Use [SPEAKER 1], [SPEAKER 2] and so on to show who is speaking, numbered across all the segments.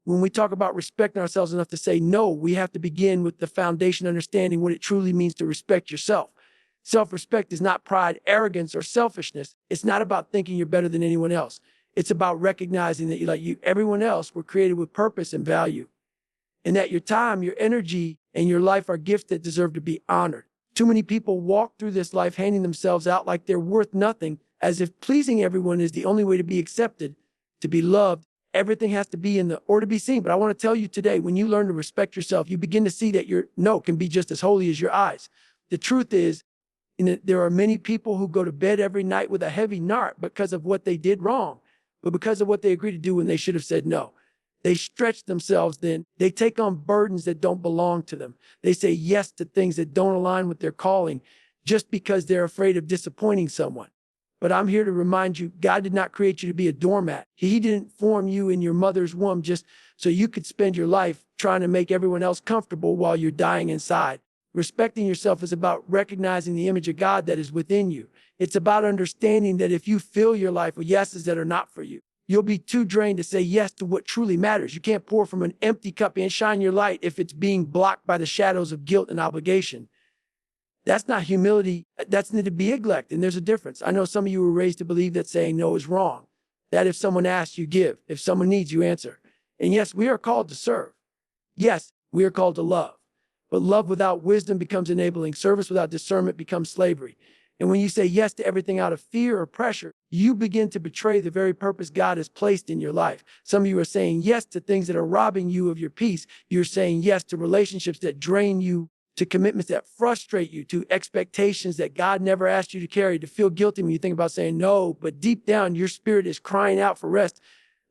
[SPEAKER 1] When we talk about respecting ourselves enough to say no, we have to begin with the foundation understanding what it truly means to respect yourself. Self-respect is not pride, arrogance, or selfishness. It's not about thinking you're better than anyone else. It's about recognizing that everyone else were created with purpose and value, and that your time, your energy, and your life are gifts that deserve to be honored. Too many people walk through this life handing themselves out like they're worth nothing, as if pleasing everyone is the only way to be accepted, to be loved. Everything has to be or to be seen. But I want to tell you today, when you learn to respect yourself, you begin to see that your no can be just as holy as your eyes. The truth is, there are many people who go to bed every night with a heavy heart because of what they did wrong, but because of what they agreed to do when they should have said no. They stretch themselves then. They take on burdens that don't belong to them. They say yes to things that don't align with their calling just because they're afraid of disappointing someone. But I'm here to remind you, God did not create you to be a doormat. He didn't form you in your mother's womb just so you could spend your life trying to make everyone else comfortable while you're dying inside. Respecting yourself is about recognizing the image of God that is within you. It's about understanding that if you fill your life with yeses that are not for you, you'll be too drained to say yes to what truly matters. You can't pour from an empty cup and shine your light if it's being blocked by the shadows of guilt and obligation. That's not humility. That's to be neglect. And there's a difference. I know some of you were raised to believe that saying no is wrong. That if someone asks, you give. If someone needs, you answer. And yes, we are called to serve. Yes, we are called to love. But love without wisdom becomes enabling. Service without discernment becomes slavery. And when you say yes to everything out of fear or pressure, you begin to betray the very purpose God has placed in your life. Some of you are saying yes to things that are robbing you of your peace. You're saying yes to relationships that drain you, to commitments that frustrate you, to expectations that God never asked you to carry, to feel guilty when you think about saying no, but deep down your spirit is crying out for rest.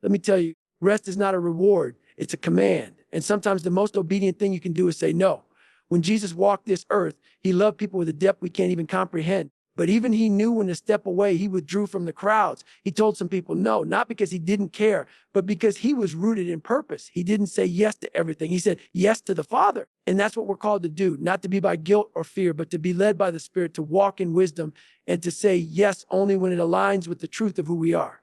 [SPEAKER 1] Let me tell you, rest is not a reward, it's a command. And sometimes the most obedient thing you can do is say no. When Jesus walked this earth, he loved people with a depth we can't even comprehend. But even he knew when to step away, he withdrew from the crowds. He told some people no, not because he didn't care, but because he was rooted in purpose. He didn't say yes to everything. He said yes to the Father. And that's what we're called to do, not to be by guilt or fear, but to be led by the Spirit, to walk in wisdom, and to say yes only when it aligns with the truth of who we are.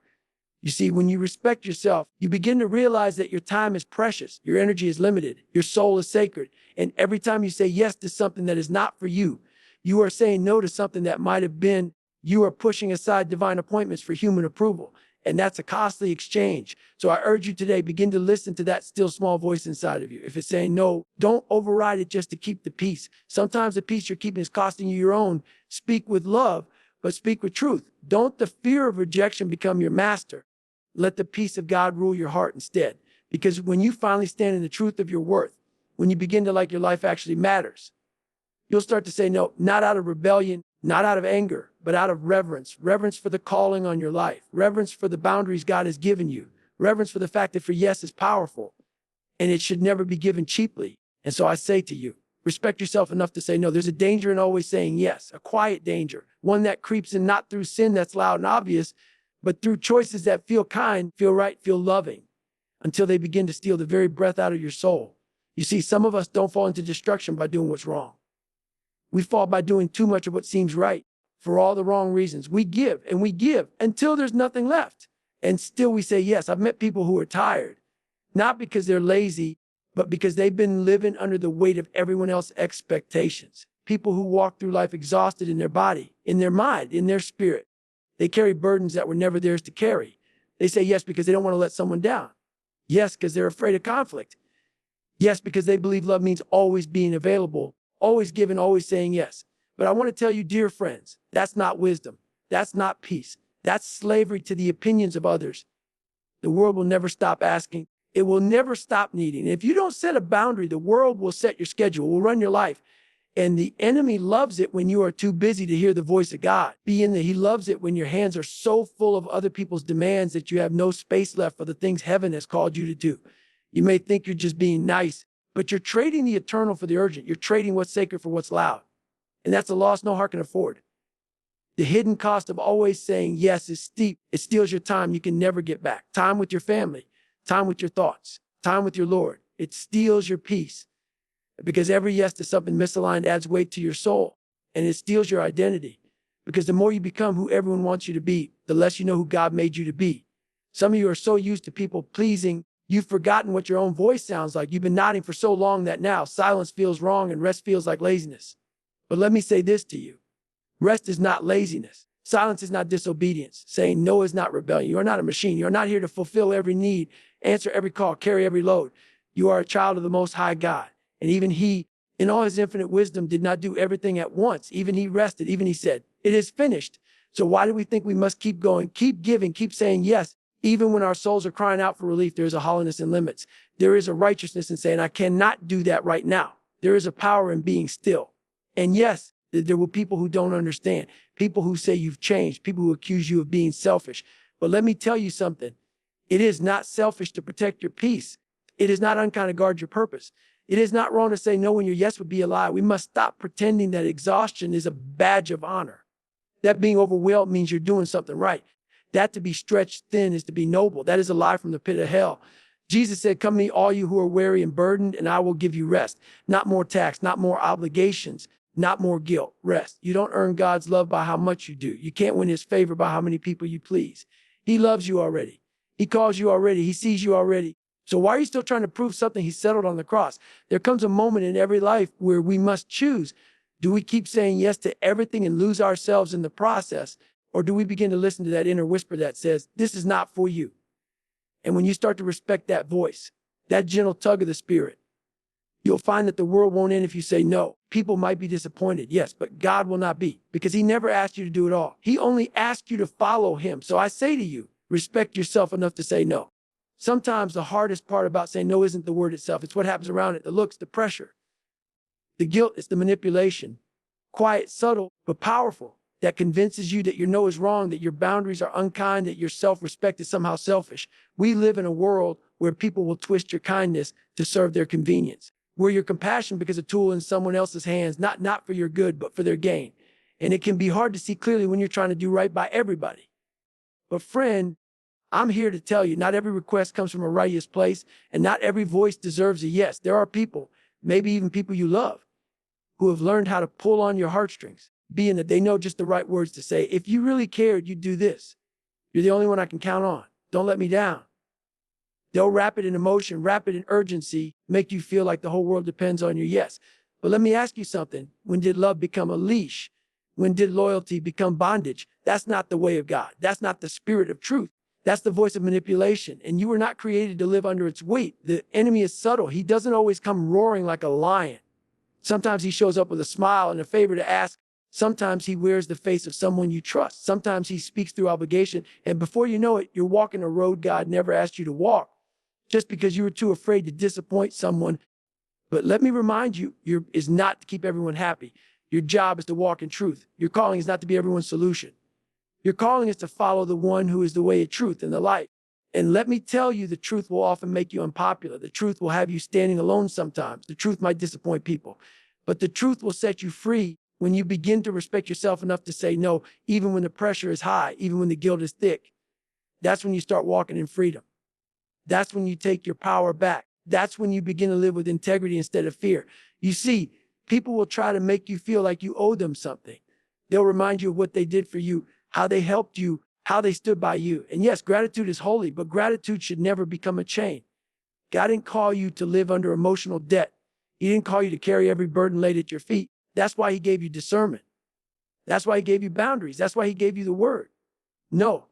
[SPEAKER 1] You see, when you respect yourself, you begin to realize that your time is precious, your energy is limited, your soul is sacred. And every time you say yes to something that is not for you, you are saying no to something that might have been. You are pushing aside divine appointments for human approval. And that's a costly exchange. So I urge you today, begin to listen to that still small voice inside of you. If it's saying no, don't override it just to keep the peace. Sometimes the peace you're keeping is costing you your own. Speak with love, but speak with truth. Don't the fear of rejection become your master. Let the peace of God rule your heart instead. Because when you finally stand in the truth of your worth, when you begin to like your life actually matters, you'll start to say no, not out of rebellion, not out of anger, but out of reverence. Reverence for the calling on your life. Reverence for the boundaries God has given you. Reverence for the fact that your yes is powerful, and it should never be given cheaply. And so I say to you, respect yourself enough to say no. There's a danger in always saying yes, a quiet danger, one that creeps in not through sin that's loud and obvious, but through choices that feel kind, feel right, feel loving, until they begin to steal the very breath out of your soul. You see, some of us don't fall into destruction by doing what's wrong. We fall by doing too much of what seems right for all the wrong reasons. We give and we give until there's nothing left. And still we say yes. I've met people who are tired, not because they're lazy, but because they've been living under the weight of everyone else's expectations. People who walk through life exhausted in their body, in their mind, in their spirit. They carry burdens that were never theirs to carry. They say yes because they don't want to let someone down. Yes, because they're afraid of conflict. Yes, because they believe love means always being available, always giving, always saying yes. But I want to tell you, dear friends, that's not wisdom. That's not peace. That's slavery to the opinions of others. The world will never stop asking. It will never stop needing. If you don't set a boundary, the world will set your schedule, will run your life. And the enemy loves it when you are too busy to hear the voice of God. He loves it when your hands are so full of other people's demands that you have no space left for the things heaven has called you to do. You may think you're just being nice, but you're trading the eternal for the urgent. You're trading what's sacred for what's loud. And that's a loss no heart can afford. The hidden cost of always saying yes is steep. It steals your time you can never get back. Time with your family, time with your thoughts, time with your Lord. It steals your peace. Because every yes to something misaligned adds weight to your soul, and it steals your identity. Because the more you become who everyone wants you to be, the less you know who God made you to be. Some of you are so used to people pleasing, You've forgotten what your own voice sounds like. You've been nodding for so long that now silence feels wrong and rest feels like laziness. But let me say this to you. Rest is not laziness. Silence is not disobedience. Saying no is not rebellion. You are not a machine. You are not here to fulfill every need, answer every call, carry every load. You are a child of the Most High God. And even He, in all His infinite wisdom, did not do everything at once. Even He rested. Even He said, "It is finished." So why do we think we must keep going, keep giving, keep saying yes? Even when our souls are crying out for relief, there is a hollowness in limits. There is a righteousness in saying, I cannot do that right now. There is a power in being still. And yes, there will be people who don't understand, people who say you've changed, people who accuse you of being selfish. But let me tell you something. It is not selfish to protect your peace. It is not unkind to guard your purpose. It is not wrong to say no when your yes would be a lie. We must stop pretending that exhaustion is a badge of honor. That being overwhelmed means you're doing something right. That to be stretched thin is to be noble. That is a lie from the pit of hell. Jesus said, "Come to me, all you who are weary and burdened, and I will give you rest." Not more tax, not more obligations, not more guilt. Rest. You don't earn God's love by how much you do. You can't win His favor by how many people you please. He loves you already. He calls you already. He sees you already. So why are you still trying to prove something He settled on the cross? There comes a moment in every life where we must choose. Do we keep saying yes to everything and lose ourselves in the process? Or do we begin to listen to that inner whisper that says, this is not for you? And when you start to respect that voice, that gentle tug of the Spirit, you'll find that the world won't end if you say no. People might be disappointed, yes, but God will not be, because He never asked you to do it all. He only asked you to follow Him. So I say to you, respect yourself enough to say no. Sometimes the hardest part about saying no isn't the word itself. It's what happens around it, the looks, the pressure, the guilt, it's the manipulation. Quiet, subtle, but powerful. That convinces you that your no is wrong, that your boundaries are unkind, that your self-respect is somehow selfish. We live in a world where people will twist your kindness to serve their convenience, where your compassion becomes a tool in someone else's hands, not for your good, but for their gain. And it can be hard to see clearly when you're trying to do right by everybody. But friend, I'm here to tell you, not every request comes from a righteous place, and not every voice deserves a yes. There are people, maybe even people you love, who have learned how to pull on your heartstrings, being that they know just the right words to say. If you really cared, you'd do this. You're the only one I can count on. Don't let me down. They'll wrap it in emotion, wrap it in urgency, make you feel like the whole world depends on your yes. But let me ask you something. When did love become a leash? When did loyalty become bondage? That's not the way of God. That's not the spirit of truth. That's the voice of manipulation. And you were not created to live under its weight. The enemy is subtle. He doesn't always come roaring like a lion. Sometimes he shows up with a smile and a favor to ask. Sometimes he wears the face of someone you trust. Sometimes he speaks through obligation. And before you know it, you're walking a road God never asked you to walk, just because you were too afraid to disappoint someone. But let me remind you, is not to keep everyone happy. Your job is to walk in truth. Your calling is not to be everyone's solution. Your calling is to follow the one who is the way of truth and the light. And let me tell you, the truth will often make you unpopular. The truth will have you standing alone sometimes. The truth might disappoint people. But the truth will set you free when you begin to respect yourself enough to say no, even when the pressure is high, even when the guilt is thick. That's when you start walking in freedom. That's when you take your power back. That's when you begin to live with integrity instead of fear. You see, people will try to make you feel like you owe them something. They'll remind you of what they did for you, how they helped you, how they stood by you. And yes, gratitude is holy, but gratitude should never become a chain. God didn't call you to live under emotional debt. He didn't call you to carry every burden laid at your feet. That's why He gave you discernment. That's why He gave you boundaries. That's why He gave you the word. No,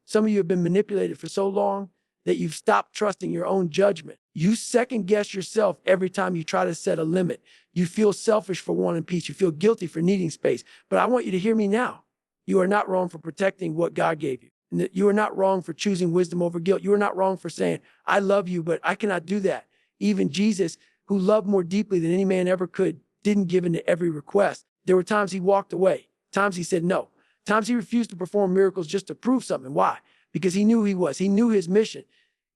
[SPEAKER 1] some of you have been manipulated for so long that you've stopped trusting your own judgment. You second guess yourself every time you try to set a limit. You feel selfish for wanting peace. You feel guilty for needing space. But I want you to hear me now. You are not wrong for protecting what God gave you. And you are not wrong for choosing wisdom over guilt. You are not wrong for saying, I love you, but I cannot do that. Even Jesus, who loved more deeply than any man ever could, didn't give in to every request. There were times He walked away. Times He said no. Times He refused to perform miracles just to prove something. Why? Because He knew He was. He knew His mission.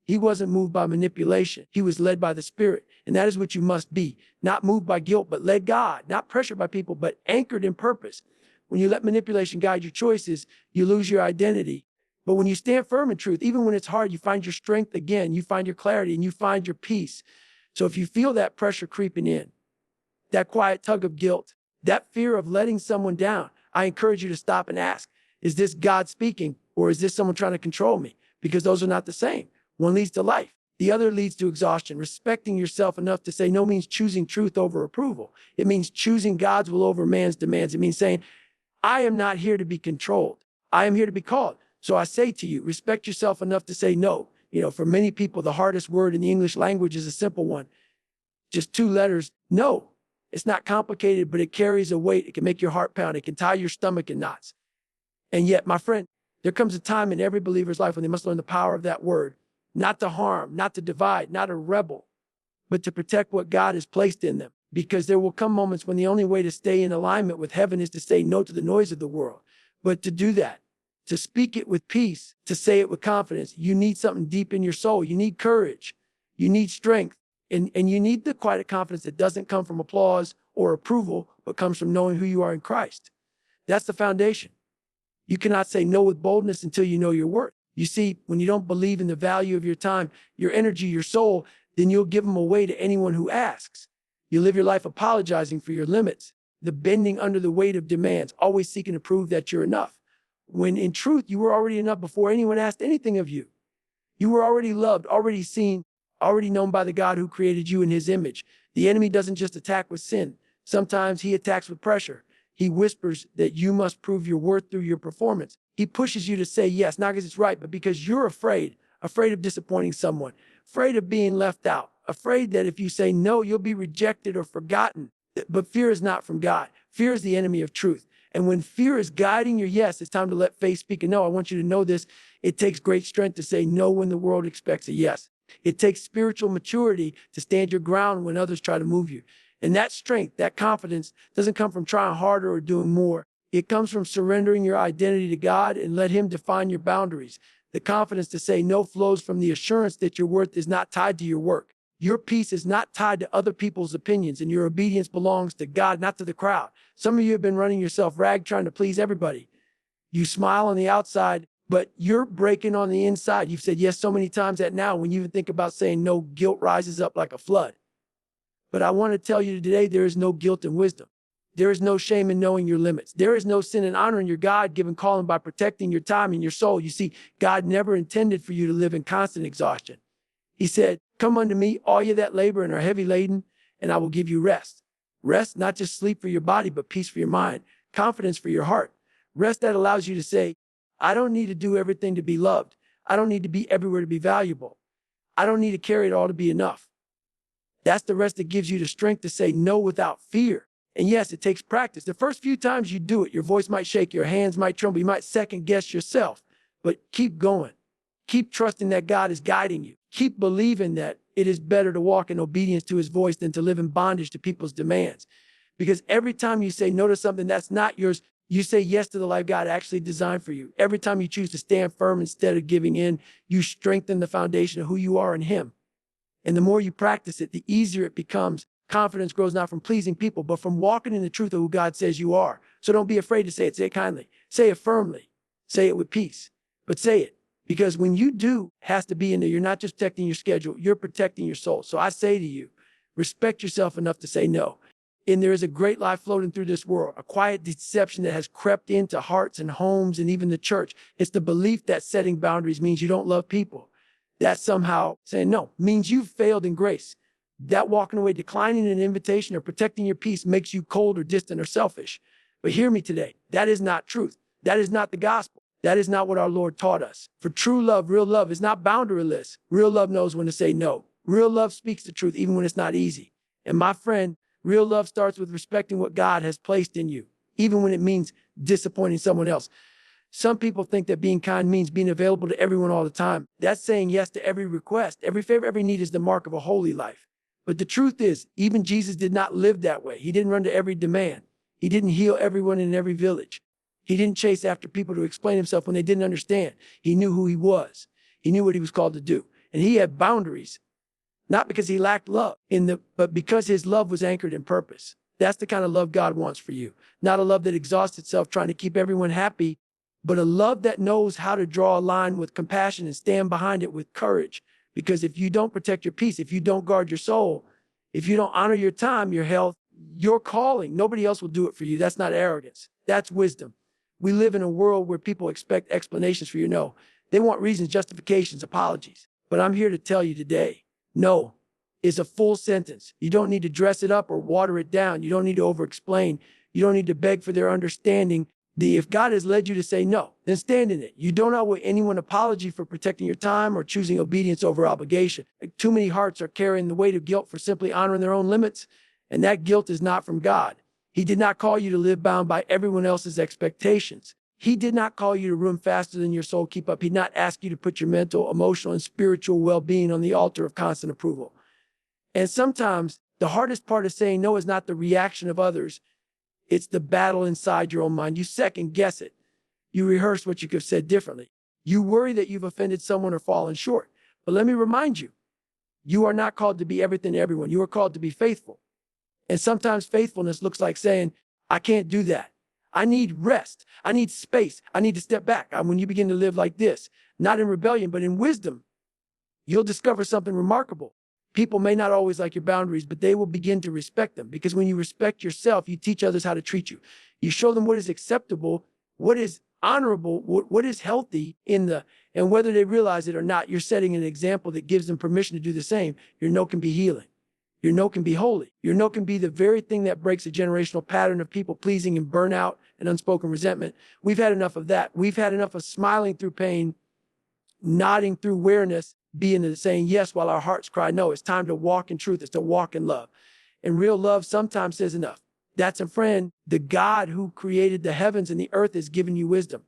[SPEAKER 1] He wasn't moved by manipulation. He was led by the Spirit. And that is what you must be. Not moved by guilt, but led God. Not pressured by people, but anchored in purpose. When you let manipulation guide your choices, you lose your identity. But when you stand firm in truth, even when it's hard, you find your strength again. You find your clarity and you find your peace. So if you feel that pressure creeping in, that quiet tug of guilt, that fear of letting someone down, I encourage you to stop and ask, is this God speaking, or is this someone trying to control me? Because those are not the same. One leads to life. The other leads to exhaustion. Respecting yourself enough to say no means choosing truth over approval. It means choosing God's will over man's demands. It means saying, I am not here to be controlled. I am here to be called. So I say to you, respect yourself enough to say no. For many people, the hardest word in the English language is a simple one. Just 2 letters, no. It's not complicated, but it carries a weight. It can make your heart pound. It can tie your stomach in knots. And yet, my friend, there comes a time in every believer's life when they must learn the power of that word. Not to harm, not to divide, not a rebel, but to protect what God has placed in them. Because there will come moments when the only way to stay in alignment with heaven is to say no to the noise of the world. But to do that, to speak it with peace, to say it with confidence, you need something deep in your soul. You need courage. You need strength. And you need the quiet confidence that doesn't come from applause or approval, but comes from knowing who you are in Christ. That's the foundation. You cannot say no with boldness until you know your worth. You see, when you don't believe in the value of your time, your energy, your soul, then you'll give them away to anyone who asks. You live your life apologizing for your limits, the bending under the weight of demands, always seeking to prove that you're enough. When in truth, you were already enough before anyone asked anything of you. You were already loved, already seen, already known by the God who created you in his image. The enemy doesn't just attack with sin. Sometimes he attacks with pressure. He whispers that you must prove your worth through your performance. He pushes you to say yes, not because it's right, but because you're afraid of disappointing someone, afraid of being left out, afraid that if you say no, you'll be rejected or forgotten. But fear is not from God. Fear is the enemy of truth. And when fear is guiding your yes, it's time to let faith speak a no. I want you to know this. It takes great strength to say no when the world expects a yes. It takes spiritual maturity to stand your ground when others try to move you. And that strength, that confidence, doesn't come from trying harder or doing more. It comes from surrendering your identity to God and let him define your boundaries. The confidence to say no flows from the assurance that your worth is not tied to your work. Your peace is not tied to other people's opinions, and your obedience belongs to God, not to the crowd. Some of you have been running yourself ragged trying to please everybody. You smile on the outside, but you're breaking on the inside. You've said yes so many times that now when you even think about saying no, guilt rises up like a flood. But I want to tell you today, there is no guilt in wisdom. There is no shame in knowing your limits. There is no sin in honoring your God-given calling by protecting your time and your soul. You see, God never intended for you to live in constant exhaustion. He said, come unto me, all you that labor and are heavy laden, and I will give you rest. Rest, not just sleep for your body, but peace for your mind, confidence for your heart. Rest that allows you to say, I don't need to do everything to be loved. I don't need to be everywhere to be valuable. I don't need to carry it all to be enough. That's the rest that gives you the strength to say no without fear. And yes, it takes practice. The first few times you do it, your voice might shake, your hands might tremble, you might second guess yourself, but keep going. Keep trusting that God is guiding you. Keep believing that it is better to walk in obedience to his voice than to live in bondage to people's demands. Because every time you say no to something that's not yours, you say yes to the life God actually designed for you. Every time you choose to stand firm instead of giving in, you strengthen the foundation of who you are in him. And the more you practice it, the easier it becomes. Confidence grows not from pleasing people, but from walking in the truth of who God says you are. So don't be afraid to say it. Say it kindly. Say it firmly. Say it with peace. But say it. Because when you do, it has to be in there. You're not just protecting your schedule. You're protecting your soul. So I say to you, respect yourself enough to say no. And there is a great lie floating through this world, a quiet deception that has crept into hearts and homes and even the church. It's the belief that setting boundaries means you don't love people. That somehow saying no means you've failed in grace. That walking away, declining an invitation or protecting your peace makes you cold or distant or selfish. But hear me today. That is not truth. That is not the gospel. That is not what our Lord taught us. For true love, real love is not boundaryless. Real love knows when to say no. Real love speaks the truth even when it's not easy. And my friend, real love starts with respecting what God has placed in you, even when it means disappointing someone else. Some people think that being kind means being available to everyone all the time. That's saying yes to every request. Every favor, every need is the mark of a holy life. But the truth is, even Jesus did not live that way. He didn't run to every demand. He didn't heal everyone in every village. He didn't chase after people to explain himself when they didn't understand. He knew who he was. He knew what he was called to do. And he had boundaries, not because he lacked love, but because his love was anchored in purpose. That's the kind of love God wants for you. Not a love that exhausts itself trying to keep everyone happy, but a love that knows how to draw a line with compassion and stand behind it with courage. Because if you don't protect your peace, if you don't guard your soul, if you don't honor your time, your health, your calling, nobody else will do it for you. That's not arrogance. That's wisdom. We live in a world where people expect explanations for your no. They want reasons, justifications, apologies. But I'm here to tell you today, no is a full sentence. You don't need to dress it up or water it down. You don't need to over-explain. You don't need to beg for their understanding. If God has led you to say no, then stand in it. You don't owe anyone an apology for protecting your time or choosing obedience over obligation. Too many hearts are carrying the weight of guilt for simply honoring their own limits, and that guilt is not from God. He did not call you to live bound by everyone else's expectations. He did not call you to run faster than your soul keep up. He did not ask you to put your mental, emotional, and spiritual well-being on the altar of constant approval. And sometimes the hardest part of saying no is not the reaction of others. It's the battle inside your own mind. You second guess it. You rehearse what you could have said differently. You worry that you've offended someone or fallen short. But let me remind you, you are not called to be everything to everyone. You are called to be faithful. And sometimes faithfulness looks like saying, I can't do that. I need rest. I need space. I need to step back. When you begin to live like this, not in rebellion, but in wisdom, you'll discover something remarkable. People may not always like your boundaries, but they will begin to respect them, because when you respect yourself, you teach others how to treat you. You show them what is acceptable, what is honorable, what is healthy and whether they realize it or not, you're setting an example that gives them permission to do the same. Your no can be healing. Your no can be holy. Your no can be the very thing that breaks a generational pattern of people pleasing and burnout and unspoken resentment. We've had enough of that. We've had enough of smiling through pain, nodding through weariness, being saying yes while our hearts cry no. It's time to walk in truth. It's to walk in love. And real love sometimes says enough. That's a friend. The God who created the heavens and the earth has given you wisdom.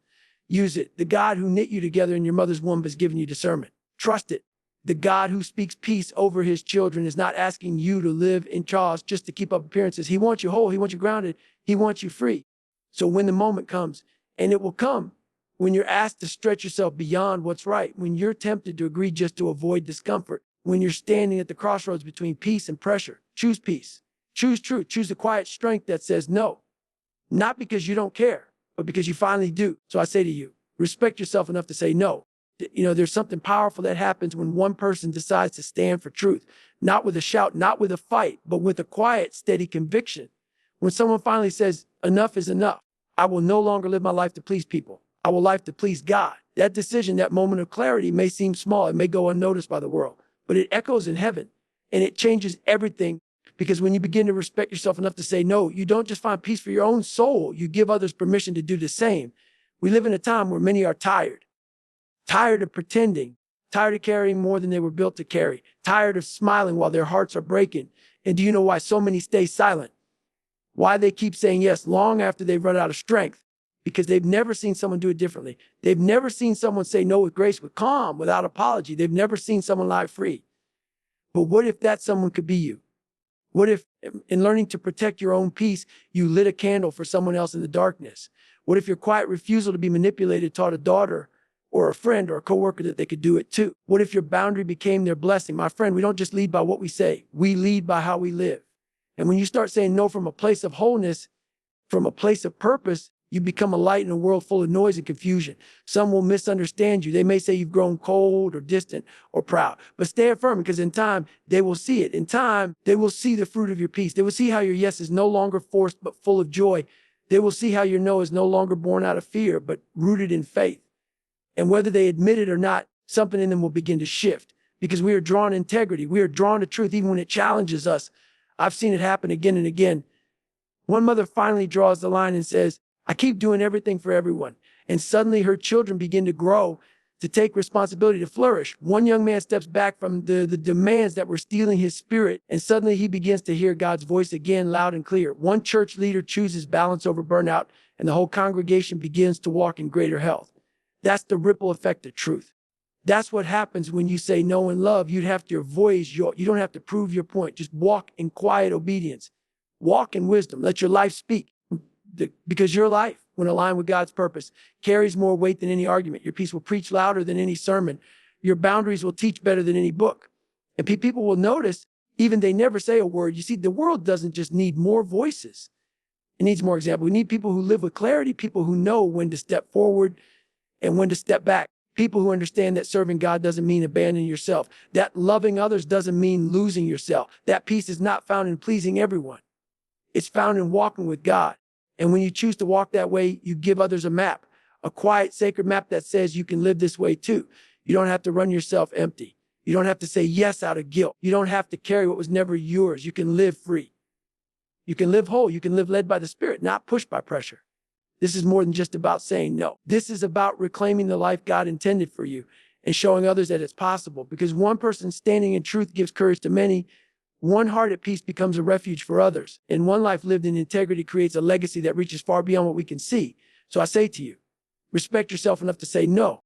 [SPEAKER 1] Use it. The God who knit you together in your mother's womb has given you discernment. Trust it. The God who speaks peace over his children is not asking you to live in chaos just to keep up appearances. He wants you whole. He wants you grounded. He wants you free. So when the moment comes, and it will come, when you're asked to stretch yourself beyond what's right, when you're tempted to agree just to avoid discomfort, when you're standing at the crossroads between peace and pressure, choose peace. Choose truth. Choose the quiet strength that says no. Not because you don't care, but because you finally do. So I say to you, respect yourself enough to say no. There's something powerful that happens when one person decides to stand for truth, not with a shout, not with a fight, but with a quiet, steady conviction. When someone finally says, enough is enough, I will no longer live my life to please people. I will live to please God. That decision, that moment of clarity may seem small. It may go unnoticed by the world, but it echoes in heaven and it changes everything. Because when you begin to respect yourself enough to say no, you don't just find peace for your own soul. You give others permission to do the same. We live in a time where many are tired of pretending, tired of carrying more than they were built to carry, tired of smiling while their hearts are breaking. And do you know why so many stay silent? Why they keep saying yes long after they've run out of strength? Because they've never seen someone do it differently. They've never seen someone say no with grace, with calm, without apology. They've never seen someone lie free. But what if that someone could be you? What if, in learning to protect your own peace, you lit a candle for someone else in the darkness? What if your quiet refusal to be manipulated taught a daughter or a friend or a coworker that they could do it too? What if your boundary became their blessing? My friend, we don't just lead by what we say. We lead by how we live. And when you start saying no from a place of wholeness, from a place of purpose, you become a light in a world full of noise and confusion. Some will misunderstand you. They may say you've grown cold or distant or proud, but stay firm, because in time, they will see it. In time, they will see the fruit of your peace. They will see how your yes is no longer forced, but full of joy. They will see how your no is no longer born out of fear, but rooted in faith. And whether they admit it or not, something in them will begin to shift, because we are drawn to integrity. We are drawn to truth, even when it challenges us. I've seen it happen again and again. One mother finally draws the line and says, I keep doing everything for everyone. And suddenly her children begin to grow, to take responsibility, to flourish. One young man steps back from the demands that were stealing his spirit, and suddenly he begins to hear God's voice again, loud and clear. One church leader chooses balance over burnout, and the whole congregation begins to walk in greater health. That's the ripple effect of truth. That's what happens when you say no in love. You don't have to prove your point. Just walk in quiet obedience. Walk in wisdom. Let your life speak. Because your life, when aligned with God's purpose, carries more weight than any argument. Your peace will preach louder than any sermon. Your boundaries will teach better than any book. And people will notice, even they never say a word. You see, the world doesn't just need more voices. It needs more examples. We need people who live with clarity, people who know when to step forward and when to step back. People who understand that serving God doesn't mean abandoning yourself. That loving others doesn't mean losing yourself. That peace is not found in pleasing everyone. It's found in walking with God. And when you choose to walk that way, you give others a map, a quiet, sacred map that says you can live this way too. You don't have to run yourself empty. You don't have to say yes out of guilt. You don't have to carry what was never yours. You can live free. You can live whole. You can live led by the Spirit, not pushed by pressure. This is more than just about saying no. This is about reclaiming the life God intended for you and showing others that it's possible. Because one person standing in truth gives courage to many. One heart at peace becomes a refuge for others. And one life lived in integrity creates a legacy that reaches far beyond what we can see. So I say to you, respect yourself enough to say no.